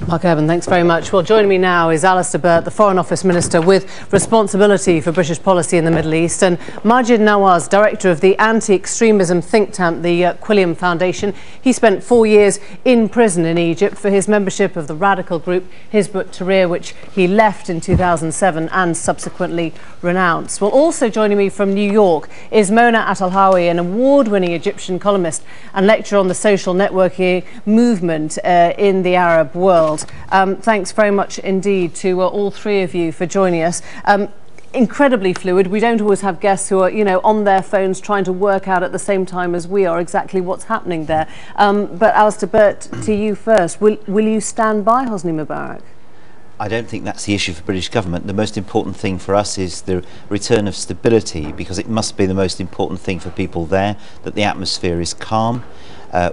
Mark Urban, thanks very much. Well, joining me now is Alistair Burt, the Foreign Office Minister with responsibility for British policy in the Middle East, and Maajid Nawaz, Director of the anti-extremism think tank, the Quilliam Foundation. He spent 4 years in prison in Egypt for his membership of the radical group Hizb ut-Tahrir, which he left in 2007 and subsequently renounced. Well, also joining me from New York is Eltahawy, an award-winning Egyptian columnist and lecturer on the social networking movement in the Arab world. Thanks very much indeed to all three of you for joining us. Incredibly fluid. We don't always have guests who are, on their phones trying to work out at the same time as we are exactly what's happening there. But Alistair Burt, to you first. Will you stand by Hosni Mubarak? I don't think that's the issue for the British government. The most important thing for us is the return of stability, because it must be the most important thing for people there, that the atmosphere is calm.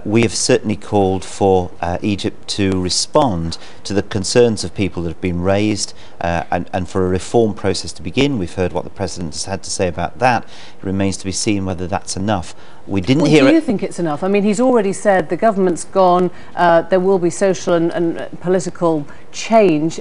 We have certainly called for Egypt to respond to the concerns of people that have been raised and for a reform process to begin. We've heard what the President has had to say about that. It remains to be seen whether that's enough. We didn't hear. Do you think it's enough? I mean, he's already said the government's gone, there will be social and political change.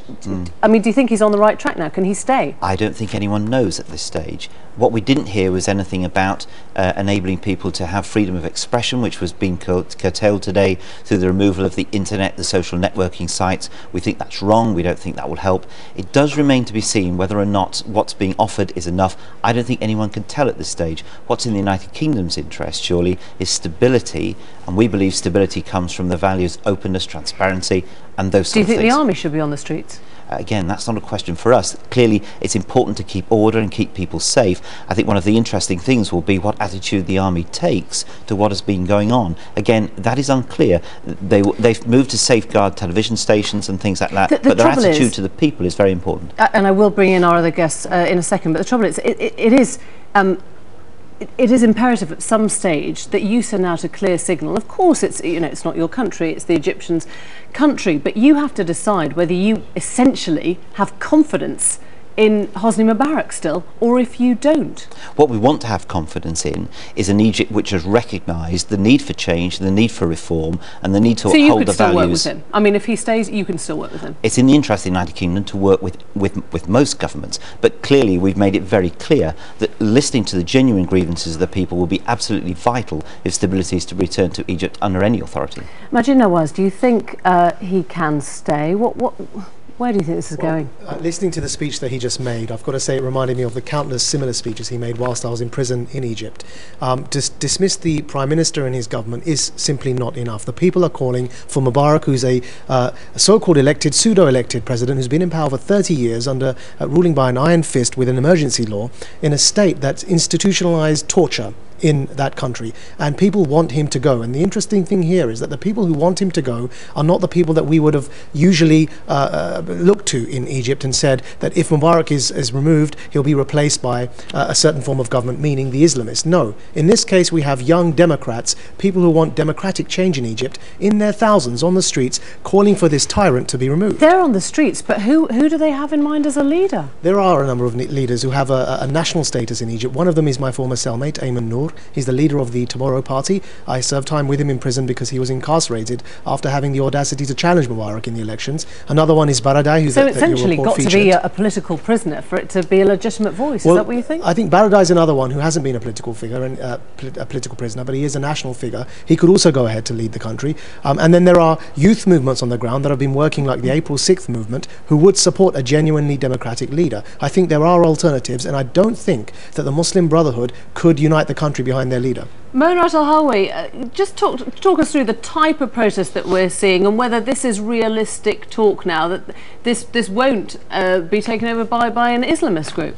I mean, do you think he's on the right track now? Can he stay? I don't think anyone knows at this stage. What we didn't hear was anything about enabling people to have freedom of expression, which was being curtailed today through the removal of the internet, the social networking sites. We think that's wrong. We don't think that will help. It does remain to be seen whether or not what's being offered is enough. I don't think anyone can tell at this stage. What's in the United Kingdom's interest, surely, is stability, and we believe stability comes from the values openness, transparency, and those sort of things. Do you think the army should be on the streets? Again, that's not a question for us. Clearly, it's important to keep order and keep people safe. I think one of the interesting things will be what attitude the army takes to what has been going on. Again, that is unclear. They've moved to safeguard television stations and things like that, but their attitude to the people is very important. And I will bring in our other guests in a second, but the trouble is, it is imperative at some stage that you send out a clear signal. Of course, it's not your country, it's the Egyptians' country, but you have to decide whether you essentially have confidence in Hosni Mubarak still, or if you don't. What we want to have confidence in is an Egypt which has recognised the need for change, the need for reform, and the need to uphold the values. So you could still work with him? I mean, if he stays, you can still work with him? It's in the interest of the United Kingdom to work with most governments, but clearly we've made it very clear that listening to the genuine grievances of the people will be absolutely vital if stability is to return to Egypt under any authority. Maajid Nawaz, do you think he can stay? Where do you think this is going? Listening to the speech that he just made, I've got to say it reminded me of the countless similar speeches he made whilst I was in prison in Egypt. Dismiss the Prime Minister and his government is simply not enough. The people are calling for Mubarak, who's a so-called elected, pseudo-elected president who's been in power for 30 years under ruling by an iron fist with an emergency law in a state that's institutionalized torture in that country, and people want him to go. And the interesting thing here is that the people who want him to go are not the people that we would have usually looked to in Egypt and said that if Mubarak is removed, he'll be replaced by a certain form of government, meaning the Islamists. No, in this case we have young Democrats, people who want democratic change in Egypt, in their thousands on the streets calling for this tyrant to be removed. They're on the streets, but who do they have in mind as a leader? There are a number of leaders who have a national status in Egypt. One of them is my former cellmate, Ayman Noor. He's the leader of the Tomorrow Party. I served time with him in prison because he was incarcerated after having the audacity to challenge Mubarak in the elections. Another one is Baradei, who's so essentially got to be a political prisoner for it to be a legitimate voice. Is that what you think? I think Baradei is another one who hasn't been a political figure and a political prisoner, but he is a national figure. He could also go ahead to lead the country. And then there are youth movements on the ground that have been working, like the April 6th movement, who would support a genuinely democratic leader. I think there are alternatives, and I don't think that the Muslim Brotherhood could unite the country behind their leader. Eltahawy, just talk us through the type of protest that we're seeing and whether this is realistic talk now, that this won't be taken over by an Islamist group.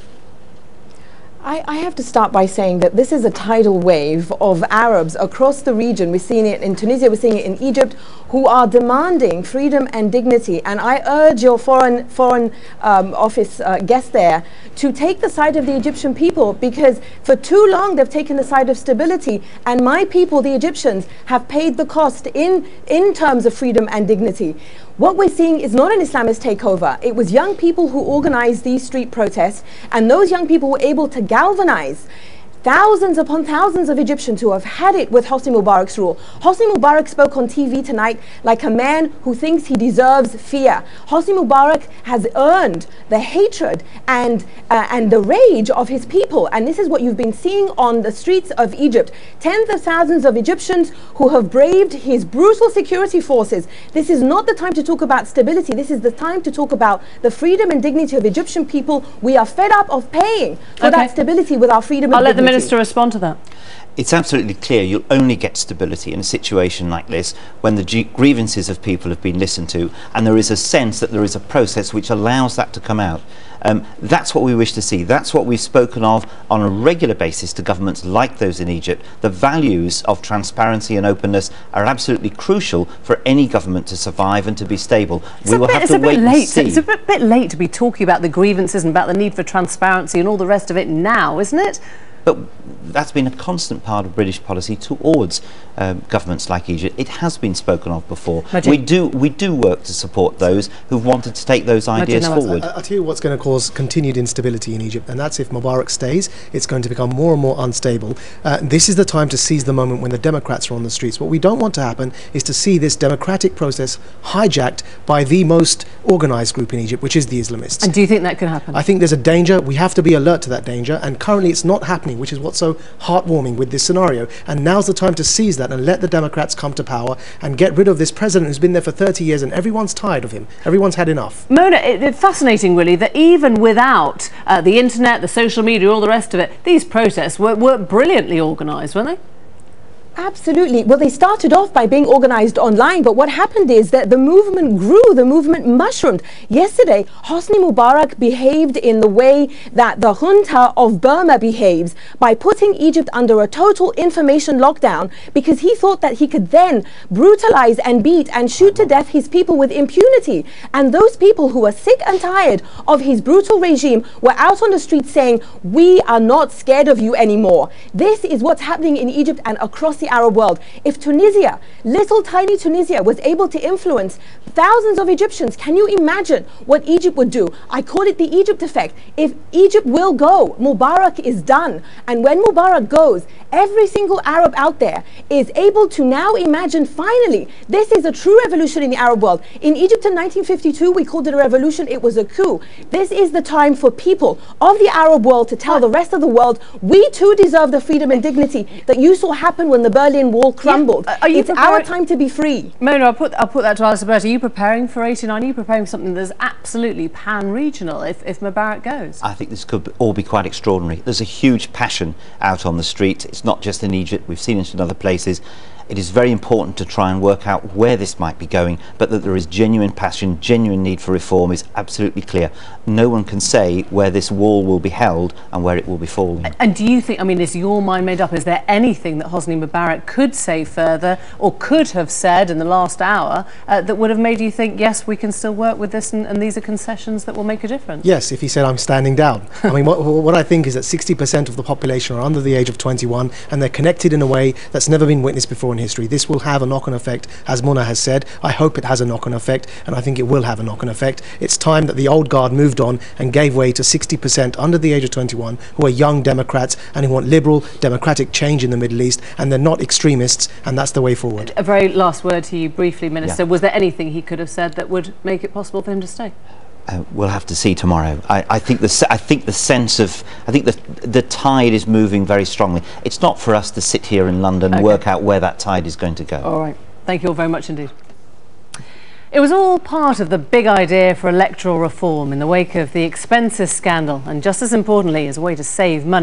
I have to start by saying that this is a tidal wave of Arabs across the region. We're seeing it in Tunisia, we're seeing it in Egypt, who are demanding freedom and dignity. And I urge your foreign office guest there to take the side of the Egyptian people, because for too long they've taken the side of stability, and my people, the Egyptians, have paid the cost in terms of freedom and dignity. What we're seeing is not an Islamist takeover. It was young people who organized these street protests, and those young people were able to galvanize thousands upon thousands of Egyptians who have had it with Hosni Mubarak's rule. Hosni Mubarak spoke on TV tonight like a man who thinks he deserves fear. Hosni Mubarak has earned the hatred and the rage of his people, and this is what you've been seeing on the streets of Egypt. Tens of thousands of Egyptians who have braved his brutal security forces. This is not the time to talk about stability. This is the time to talk about the freedom and dignity of Egyptian people. We are fed up of paying for that stability with our freedom and dignity. Minister respond to that. It's absolutely clear you'll only get stability in a situation like this when the grievances of people have been listened to and there is a sense that there is a process which allows that to come out. That's what we wish to see. That's what we've spoken of on a regular basis to governments like those in Egypt. The values of transparency and openness are absolutely crucial for any government to survive and to be stable. We will have to wait and see. It's a bit late to be talking about the grievances and about the need for transparency and all the rest of it now, isn't it? But that's been a constant part of British policy towards governments like Egypt. It has been spoken of before. We do work to support those who've wanted to take those ideas forward. I'll tell you what's going to cause continued instability in Egypt, and that's if Mubarak stays. It's going to become more and more unstable. This is the time to seize the moment when the Democrats are on the streets. What we don't want to happen is to see this democratic process hijacked by the most organised group in Egypt, which is the Islamists. And do you think that could happen? I think there's a danger. We have to be alert to that danger, and currently it's not happening, which is what's so heartwarming with this scenario. And now's the time to seize that and let the Democrats come to power and get rid of this president who's been there for 30 years and everyone's tired of him. Everyone's had enough. Mona, it's fascinating really that even without the internet, the social media, all the rest of it, these protests were brilliantly organised, weren't they? Absolutely. Well, they started off by being organized online, but what happened is that the movement grew, the movement mushroomed. Yesterday, Hosni Mubarak behaved in the way that the junta of Burma behaves, by putting Egypt under a total information lockdown, because he thought that he could then brutalize and beat and shoot to death his people with impunity. And those people who were sick and tired of his brutal regime were out on the streets saying, "We are not scared of you anymore." This is what's happening in Egypt and across the Arab world. If Tunisia, little tiny Tunisia, was able to influence thousands of Egyptians, can you imagine what Egypt would do? I call it the Egypt effect. If Egypt will go, Mubarak is done. And when Mubarak goes, every single Arab out there is able to now imagine, finally, this is a true revolution in the Arab world. In Egypt in 1952, we called it a revolution. It was a coup. This is the time for people of the Arab world to tell the rest of the world, we too deserve the freedom and dignity that you saw happen when the Berlin Wall crumbled. It's our time to be free. Mona, I'll put that to Alistair Burt. Are you preparing for 89? Are you preparing for something that's absolutely pan-regional if Mubarak goes? I think this could all be quite extraordinary. There's a huge passion out on the street. It's not just in Egypt. We've seen it in other places. It is very important to try and work out where this might be going, but that there is genuine passion, genuine need for reform is absolutely clear. No one can say where this wall will be held and where it will be falling. And do you think, I mean, is your mind made up? Is there anything that Hosni Mubarak could say further or could have said in the last hour that would have made you think, yes, we can still work with this and these are concessions that will make a difference? Yes, if he said, I'm standing down. I mean, what I think is that 60% of the population are under the age of 21 and they're connected in a way that's never been witnessed before in history. This will have a knock-on effect, as Mona has said. I hope it has a knock-on effect, and I think it will have a knock-on effect. It's time that the old guard moved on and gave way to 60% under the age of 21 who are young Democrats and who want liberal, democratic change in the Middle East, and they're not extremists, and that's the way forward. A very last word to you briefly, Minister. Yeah. Was there anything he could have said that would make it possible for him to stay? We'll have to see tomorrow. I think the tide is moving very strongly. It's not for us to sit here in London and work out where that tide is going to go. All right. Thank you all very much indeed. It was all part of the big idea for electoral reform in the wake of the expenses scandal, and just as importantly, as a way to save money.